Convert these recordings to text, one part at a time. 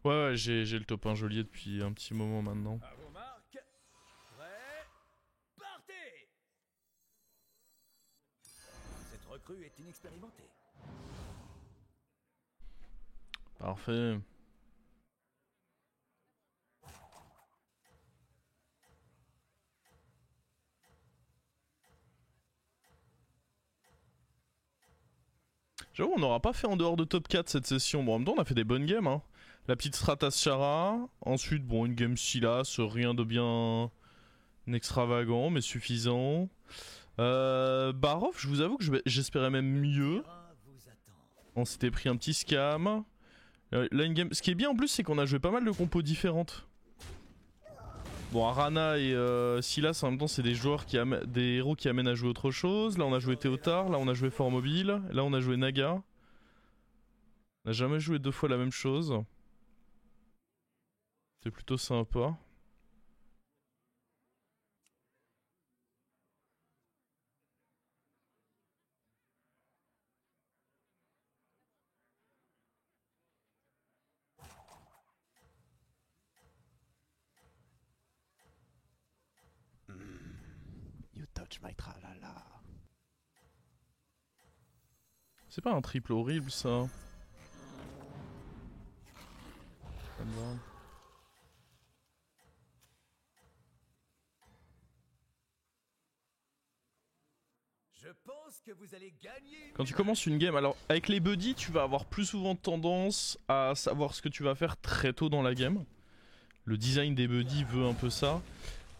Ouais, j'ai le top 1 geôlier depuis un petit moment maintenant. À vos marques, prêts, partez! Cette recrue est inexpérimentée. Parfait. J'avoue, on n'aura pas fait en dehors de top 4 cette session. Bon, en même temps, on a fait des bonnes games. Hein. La petite Stratas Chara. Ensuite, bon, une game Silas. Rien de bien extravagant, mais suffisant. Barov, je vous avoue que j'espérais même mieux. On s'était pris un petit scam. Là, une game. Ce qui est bien en plus, c'est qu'on a joué pas mal de compos différentes. Bon, Arana et Silas en même temps, c'est des joueurs des héros qui amènent à jouer autre chose. Là, on a joué Théotard, là, on a joué Fort Mobile, là, on a joué Naga. On n'a jamais joué deux fois la même chose. C'est plutôt sympa. You touch my tralala. C'est pas un triple horrible ça. Ça me va. Je pense que vous allez gagner. Quand tu commences une game, alors avec les buddies, tu vas avoir plus souvent tendance à savoir ce que tu vas faire très tôt dans la game. Le design des buddies veut un peu ça.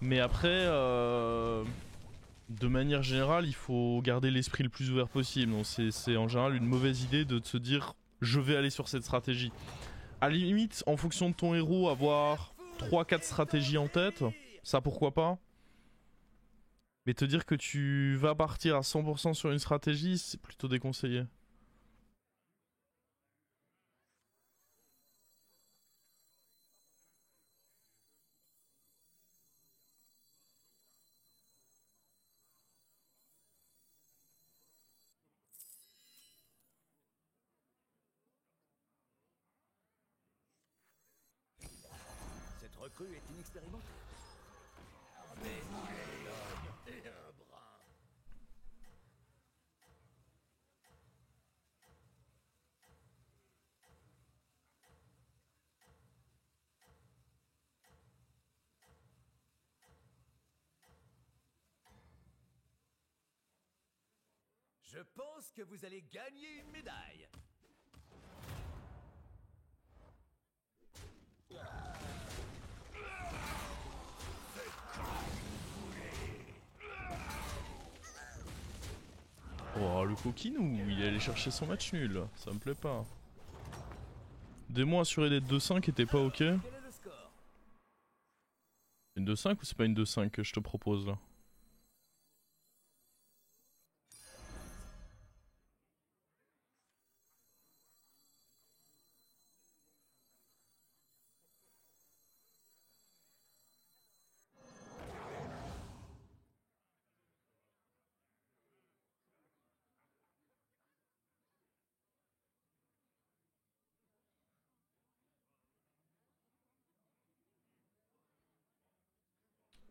Mais après, de manière générale, il faut garder l'esprit le plus ouvert possible. Donc c'est en général une mauvaise idée de se dire je vais aller sur cette stratégie. À la limite, en fonction de ton héros, avoir 3-4 stratégies en tête, ça pourquoi pas. Mais te dire que tu vas partir à 100% sur une stratégie, c'est plutôt déconseillé. Cette recrue est inexpérimentée. Mais un homme et un bras. Je pense que vous allez gagner une médaille. Oh, le coquinou, il est allé chercher son match nul. Ça me plaît pas. Démon assuré d'être 2-5 était pas ok. Quel est le score? Une 2-5 ou c'est pas une 2-5 que je te propose là?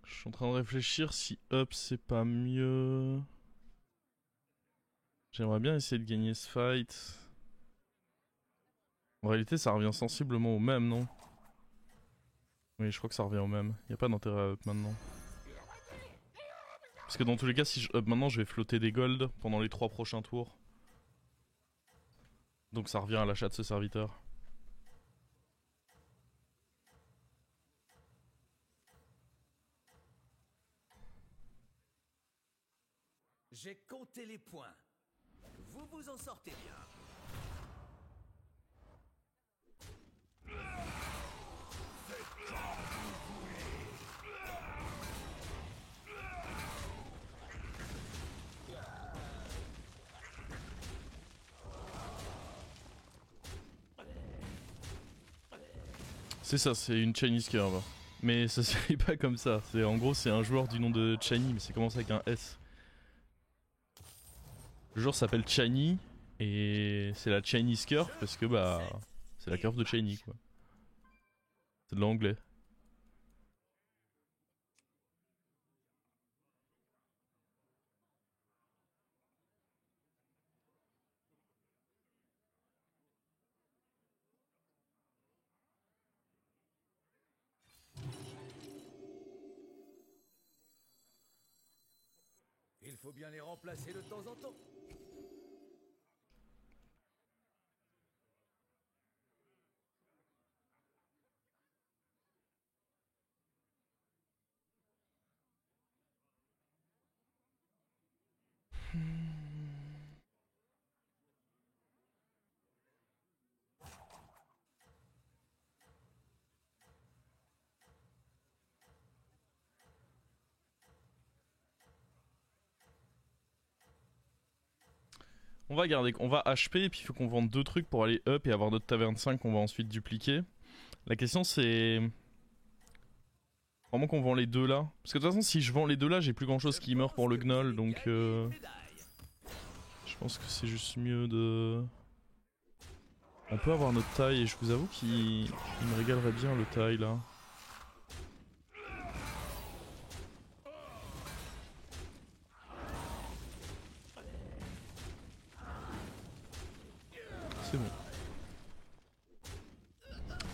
Je suis en train de réfléchir si up c'est pas mieux. J'aimerais bien essayer de gagner ce fight. En réalité ça revient sensiblement au même, non? Oui, je crois que ça revient au même. Y a pas d'intérêt à up maintenant. Parce que dans tous les cas, si je up maintenant, je vais flotter des golds pendant les 3 prochains tours. Donc ça revient à l'achat de ce serviteur. J'ai compté les points. Vous vous en sortez bien. C'est ça, c'est une Chinese curve. Mais ça s'écrit pas comme ça. En gros, c'est un joueur du nom de Chani, mais c'est commencé avec un S. Le joueur s'appelle Chani et c'est la Chinese curve parce que bah c'est la curve de Chani quoi. C'est de l'anglais. Il faut bien les remplacer de temps en temps. On va garder, on va HP et puis il faut qu'on vende 2 trucs pour aller up et avoir notre taverne 5 qu'on va ensuite dupliquer. La question c'est... Vraiment qu'on vend les deux là. Parce que de toute façon si je vends les deux là j'ai plus grand chose qui meurt pour le gnoll donc je pense que c'est juste mieux de... On peut avoir notre taille et je vous avoue qu'il me régalerait bien le taille là. C'est bon.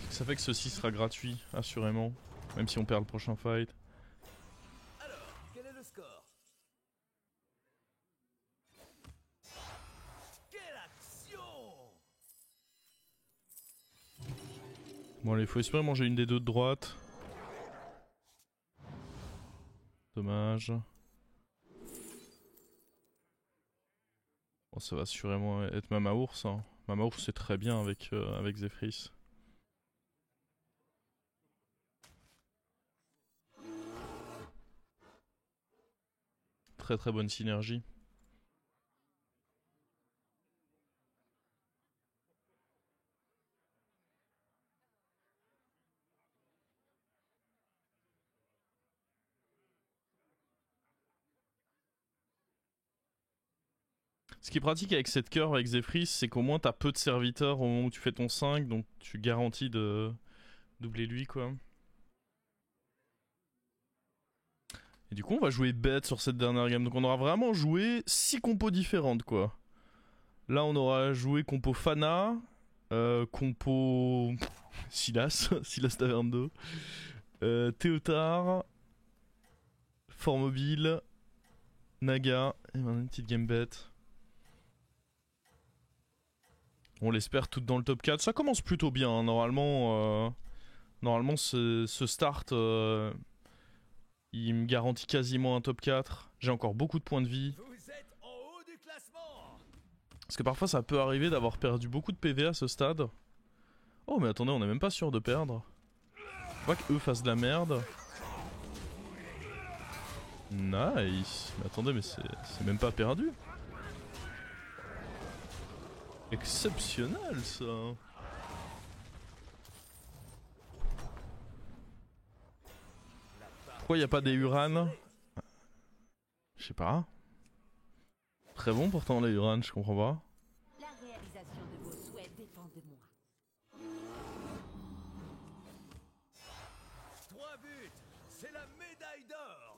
Ça fait que ceci sera gratuit, assurément. Même si on perd le prochain fight. Alors, quel est le score? Quelle action! Bon allez, faut espérer manger une des deux de droite. Dommage. Bon, ça va assurément être Mama Ours. Hein. Mama Ours c'est très bien avec, avec Zephrys. Très très bonne synergie. Ce qui est pratique avec cette curve avec Zephrys, c'est qu'au moins t'as peu de serviteurs au moment où tu fais ton 5, donc tu garantis de doubler lui quoi. Et du coup on va jouer bête sur cette dernière game, donc on aura vraiment joué 6 compos différentes quoi. Là on aura joué compo Fana, compo Silas, Silas Taverne 2, Théotard, Fort Mobile, Naga, et maintenant une petite game bête. On l'espère toutes dans le top 4. Ça commence plutôt bien. Hein. Normalement ce start, il me garantit quasiment un top 4. J'ai encore beaucoup de points de vie. Vous êtes en haut du classement! Parce que parfois ça peut arriver d'avoir perdu beaucoup de PV à ce stade. Oh mais attendez, on est même pas sûr de perdre. Faut pas qu'eux fassent de la merde. Nice. Mais attendez, mais c'est même pas perdu. Exceptionnel ça. Pourquoi y a pas des Uran? Je sais pas. Très bon pourtant les Uran, je comprends pas. La réalisation de vos souhaits dépend de moi. 3 buts! C'est la médaille d'or!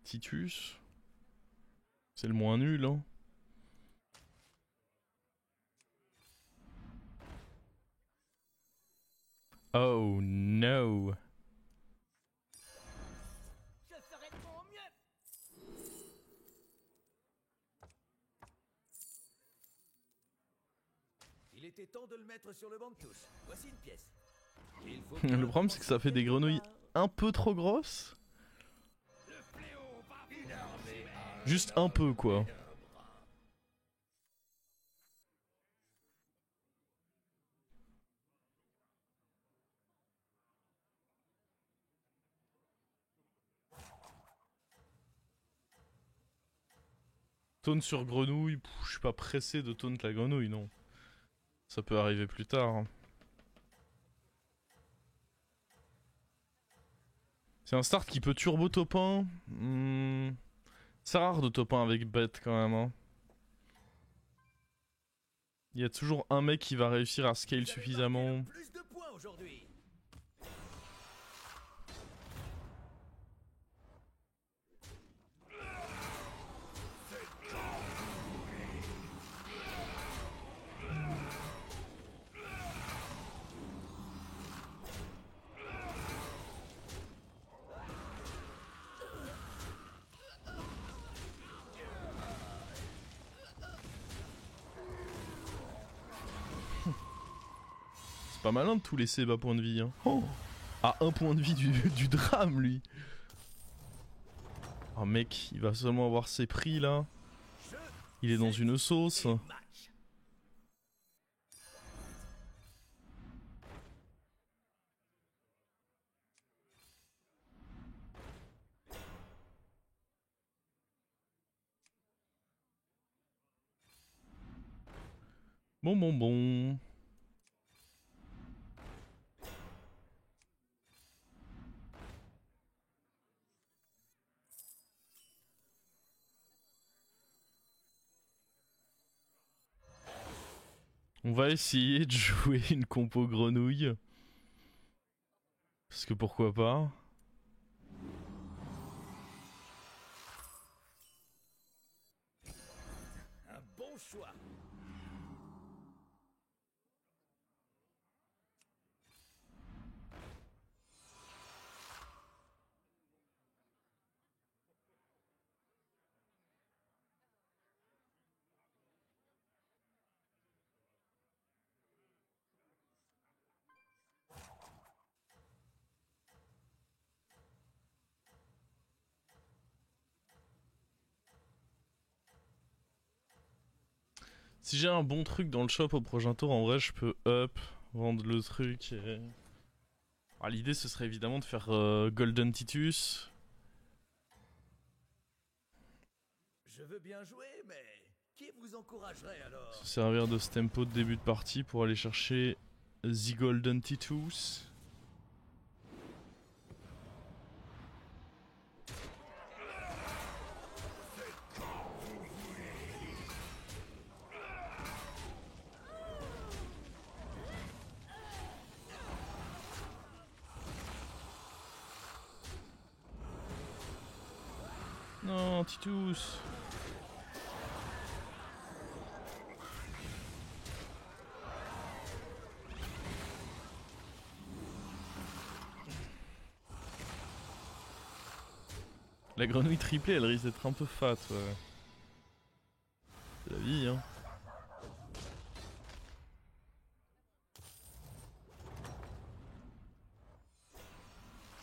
Titus. C'est le moins nul hein. Oh no. Je ferai de mon mieux! Il était temps de le mettre sur le banc de touche. Voici une pièce. Il faut bien Le problème c'est que ça fait des grenouilles un peu trop grosses. Juste un peu quoi. Taunt sur grenouille, je suis pas pressé de taunt la grenouille non. Ça peut arriver plus tard. Hein. C'est un start qui peut turbo top 1. C'est rare de top 1 avec bête quand même. Hein. Il y a toujours un mec qui va réussir à scale suffisamment. Plus de points aujourd'hui. C'est pas malin de tout laisser bas point de vie. Hein. Oh, à un point de vie du drame lui. Oh mec, il va seulement avoir ses prix là. Il est dans une sauce. Match. Bon. On va essayer de jouer une compo grenouille. Parce que pourquoi pas. Un bon choix. Si j'ai un bon truc dans le shop au prochain tour, en vrai je peux up, vendre le truc et... Ah, l'idée ce serait évidemment de faire Golden Titus. Je veux bien jouer, mais qui vous encouragerait alors? Se servir de ce tempo de début de partie pour aller chercher The Golden Titus. Non, Titus. La grenouille triplée, elle risque d'être un peu fat, ouais. C'est la vie, hein.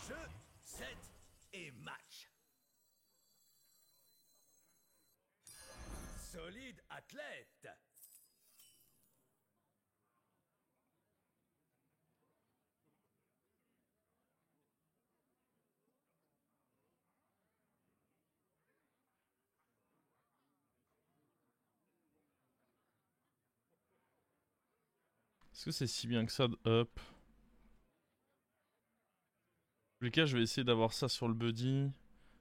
Jeu, set et match. Solide athlète. Est-ce que c'est si bien que ça de up? Dans tous les cas, je vais essayer d'avoir ça sur le buddy.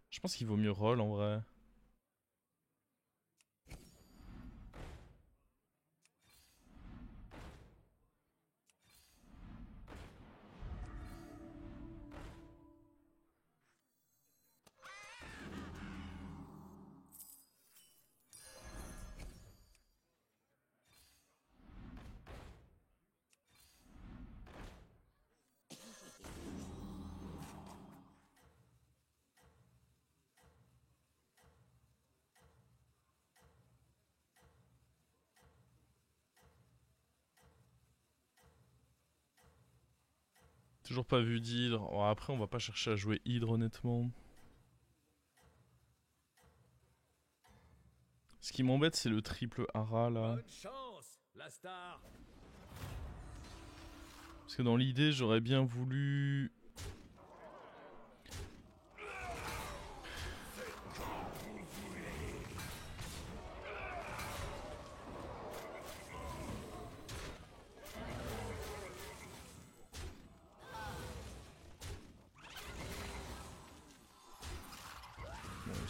Je pense qu'il vaut mieux roll en vrai. Toujours pas vu d'hydre. Bon, après, on va pas chercher à jouer hydre honnêtement. Ce qui m'embête, c'est le triple hara là. Bonne chance, la star. Parce que dans l'idée, j'aurais bien voulu...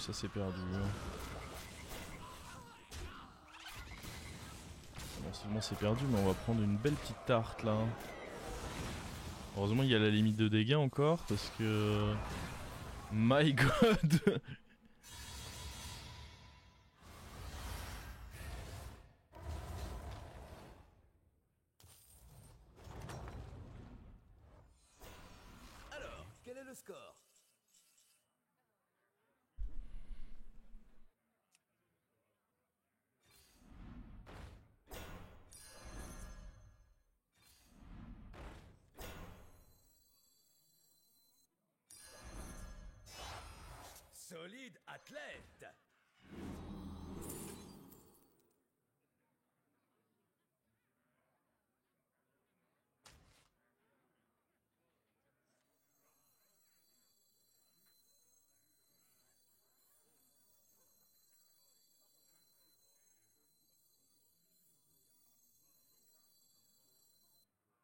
ça c'est perdu. Non seulement c'est perdu, mais on va prendre une belle petite tarte là. Heureusement il y a la limite de dégâts encore, parce que... My god. Alors, quel est le score? Solide athlète.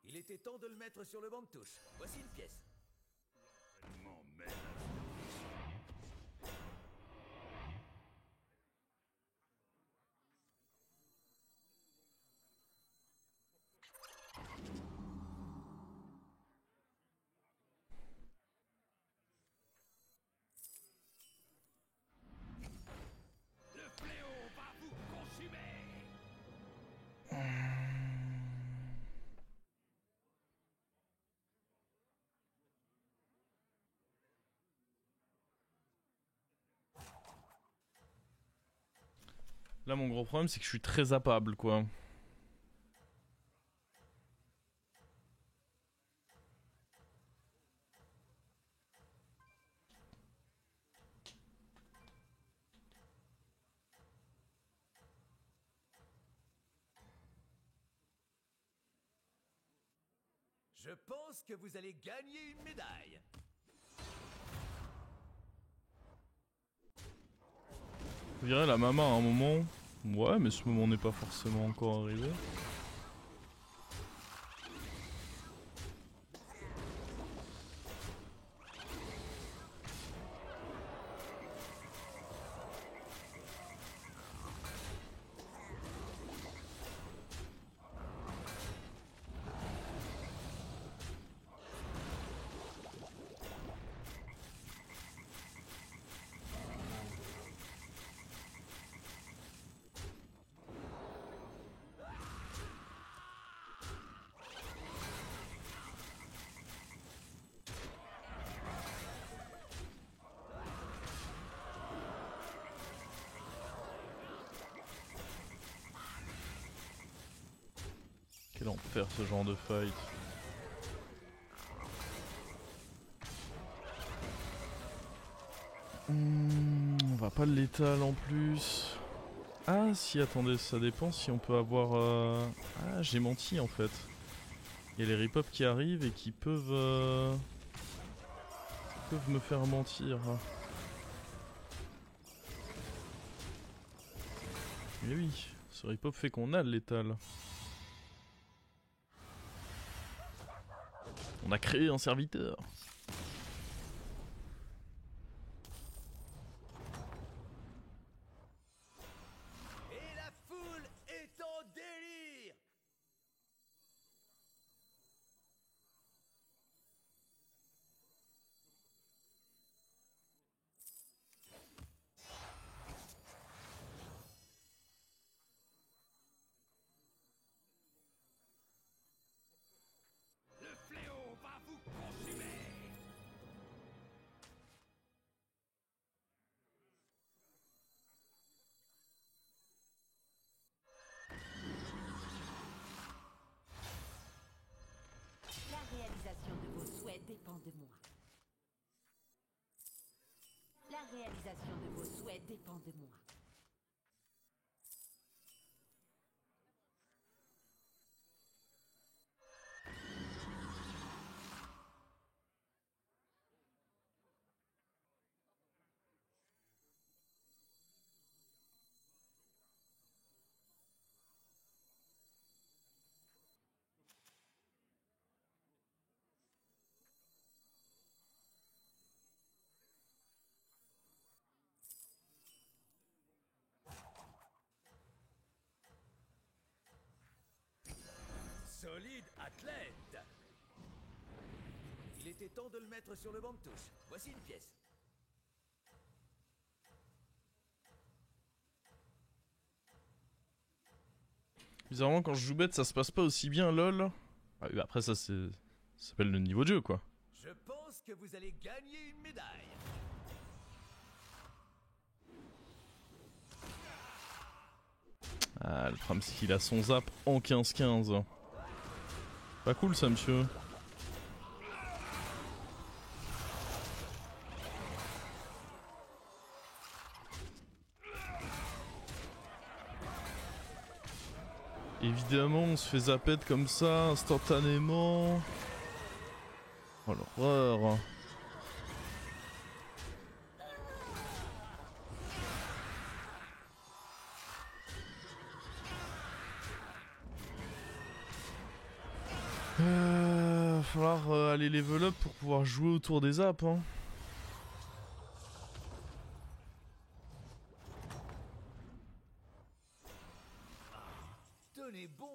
Il était temps de le mettre sur le banc de touche. Voici une pièce. Le fléau va vous consumer. Là mon gros problème c'est que je suis très zappable quoi. Je pense que vous allez gagner une médaille. Je dirais la maman à un moment. Ouais, mais ce moment n'est pas forcément encore arrivé. Quel enfer ce genre de fight. On va pas le létal en plus. Ah si, attendez, ça dépend si on peut avoir... Ah, j'ai menti en fait. Il y a les rip qui arrivent et qui peuvent me faire mentir. Mais oui, ce rip fait qu'on a le létal. On a créé un serviteur. Et la foule est en délire. Le fléau va vous consumer. La réalisation de vos souhaits dépend de moi. La réalisation de vos souhaits dépend de moi. solide athlète. Il était temps de le mettre sur le banc de touche. Voici une pièce. Bizarrement, quand je joue bête, ça se passe pas aussi bien, lol. Ah oui, après, ça s'appelle le niveau de jeu, quoi. Je pense que vous allez gagner une médaille. Ah, le problème, c'est qu'il a son zap en 15-15. Pas cool, ça, monsieur. Évidemment, on se fait zapette comme ça, instantanément. Oh l'horreur. Va falloir aller level up pour pouvoir jouer autour des zaps, hein. Tenez bon.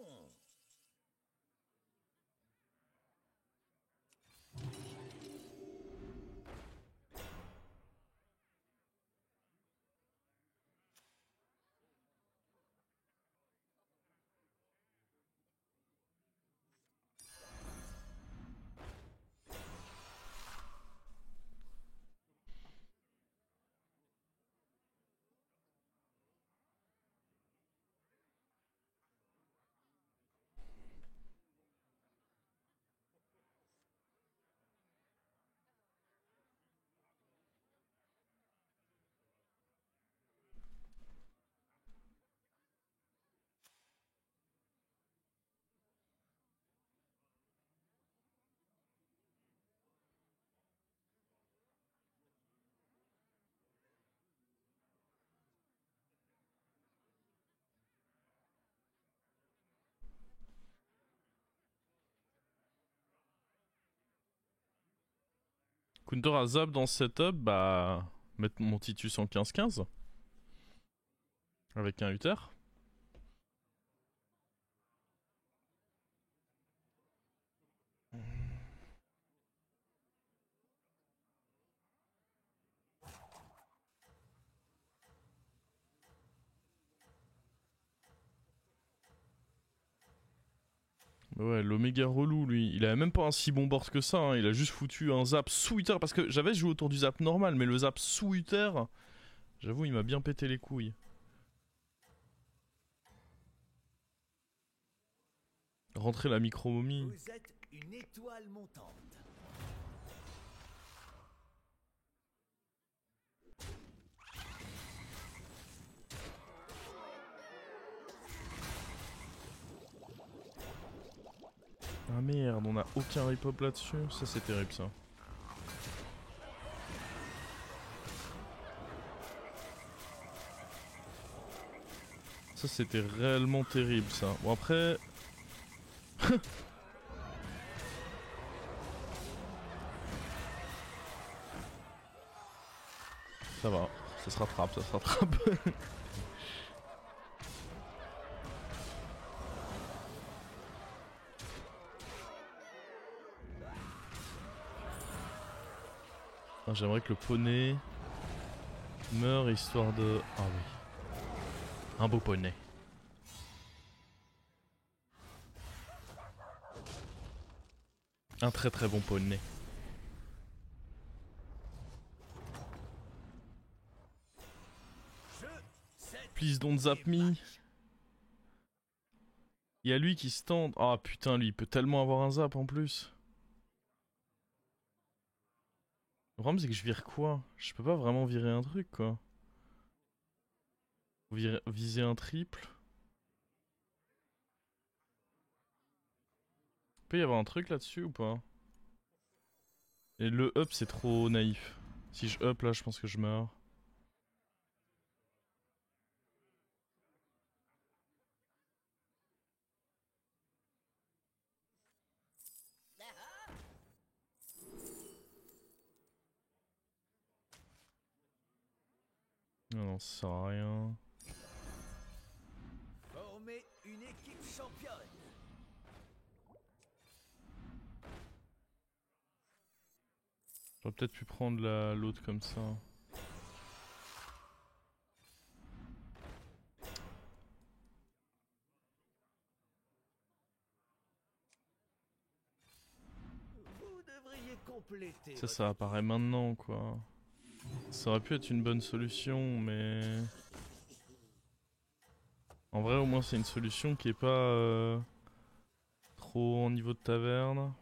Counter à zap dans ce setup, bah. Mettre mon Titus en 15-15. Avec un Uther. Ouais, l'Oméga relou, lui. Il avait même pas un si bon board que ça, hein. Il a juste foutu un zap sous Uther. Parce que j'avais joué autour du zap normal, mais le zap sous Uther, j'avoue, il m'a bien pété les couilles. Rentrer la micro-momie. Vous êtes une étoile montante. Ah merde, on a aucun rip-hop là-dessus. Ça, c'est terrible, ça. Ça, c'était réellement terrible, ça. Bon, après... Ça va, ça se rattrape, ça se rattrape. Ah, j'aimerais que le poney meure histoire de... Ah oui. Un beau poney. Un très très bon poney. Please don't zap me. Il y a lui qui se tente. Ah putain, lui il peut tellement avoir un zap en plus. Le problème c'est que je vire quoi? Je peux pas vraiment virer un truc quoi. Viser un triple. Peut y avoir un truc là-dessus ou pas? Et le up c'est trop naïf. Si je up là je pense que je meurs. Non, non, ça sert à rien. Formez une équipe championne. J'aurais peut-être pu prendre l'autre comme ça. Vous devriez compléter. Ça apparaît maintenant quoi. Ça aurait pu être une bonne solution, mais... En vrai, au moins, c'est une solution qui est pas trop en niveau de taverne.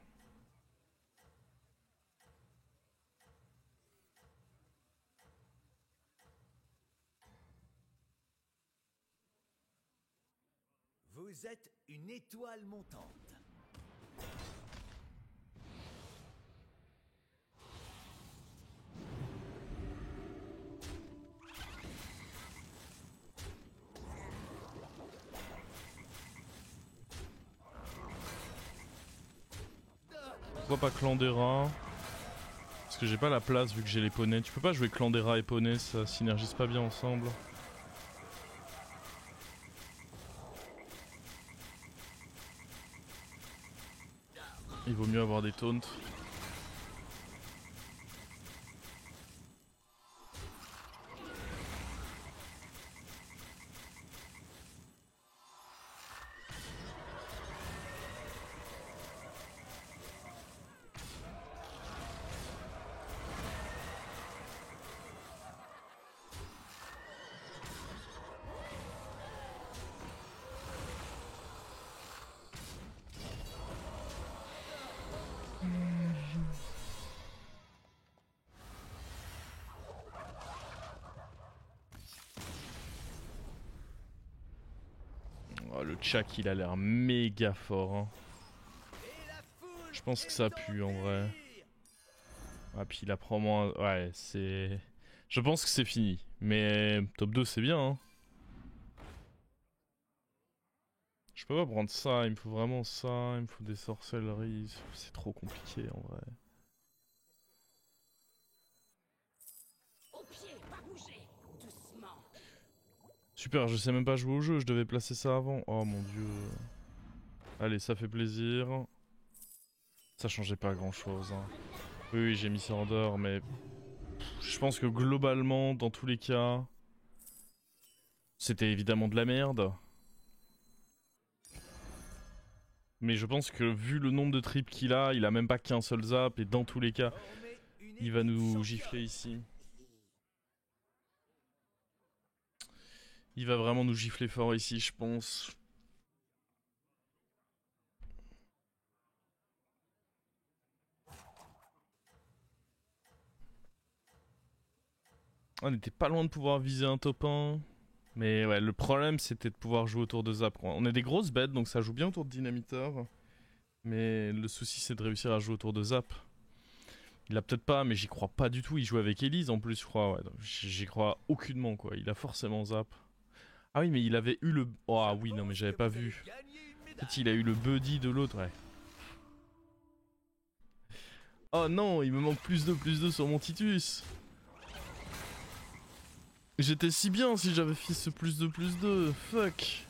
Vous êtes une étoile montante. Pourquoi pas Clandera? Parce que j'ai pas la place vu que j'ai les poneys. Tu peux pas jouer Clandera et poney, ça synergise pas bien ensemble. Il vaut mieux avoir des taunts. Oh, le Chak il a l'air méga fort hein. Je pense que ça pue en vrai. Ah puis il a probablement... Ouais c'est... Je pense que c'est fini. Mais top 2 c'est bien hein. Je peux pas prendre ça, il me faut vraiment ça, il me faut des sorcelleries. C'est trop compliqué en vrai. Au pied, pas bouger. Doucement. Super, je sais même pas jouer au jeu, je devais placer ça avant. Oh mon dieu. Allez, ça fait plaisir. Ça changeait pas grand chose. Hein. Oui, j'ai mis ça en dehors, mais... Je pense que globalement, dans tous les cas... C'était évidemment de la merde. Mais je pense que vu le nombre de tripes qu'il a, il a même pas qu'un seul zap, et dans tous les cas, il va nous gifler ici. Il va vraiment nous gifler fort ici, je pense. On était pas loin de pouvoir viser un top 1. Mais ouais, le problème c'était de pouvoir jouer autour de Zap. On est des grosses bêtes, donc ça joue bien autour de Dynamiteur. Mais le souci c'est de réussir à jouer autour de Zap. Il a peut-être pas, mais j'y crois pas du tout. Il joue avec Elise en plus, je crois. Ouais, j'y crois aucunement quoi. Il a forcément Zap. Ah oui, mais il avait eu le... Oh ah oui, non mais j'avais pas vu. En fait, il a eu le buddy de l'autre, ouais. Oh non, il me manque plus 2 sur mon Titus. J'étais si bien si j'avais fait ce plus 2. Fuck.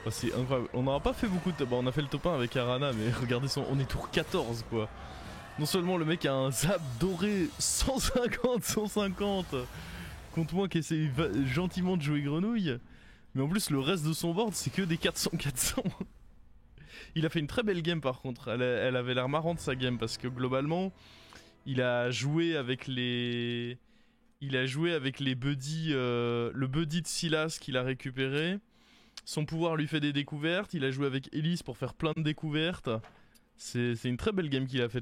Oh, c'est incroyable. On n'aura pas fait beaucoup de... Bon, on a fait le top 1 avec Arana, mais regardez son... On est tour 14 quoi. Non seulement le mec a un zap doré 150 contre moi qui essaie gentiment de jouer grenouille. Mais en plus le reste de son board c'est que des 400. Il a fait une très belle game par contre. Elle avait l'air marrante sa game parce que globalement il a joué avec les... Il a joué avec les buddies... le buddy de Silas qu'il a récupéré. Son pouvoir lui fait des découvertes. Il a joué avec Elise pour faire plein de découvertes. C'est une très belle game qu'il a faite.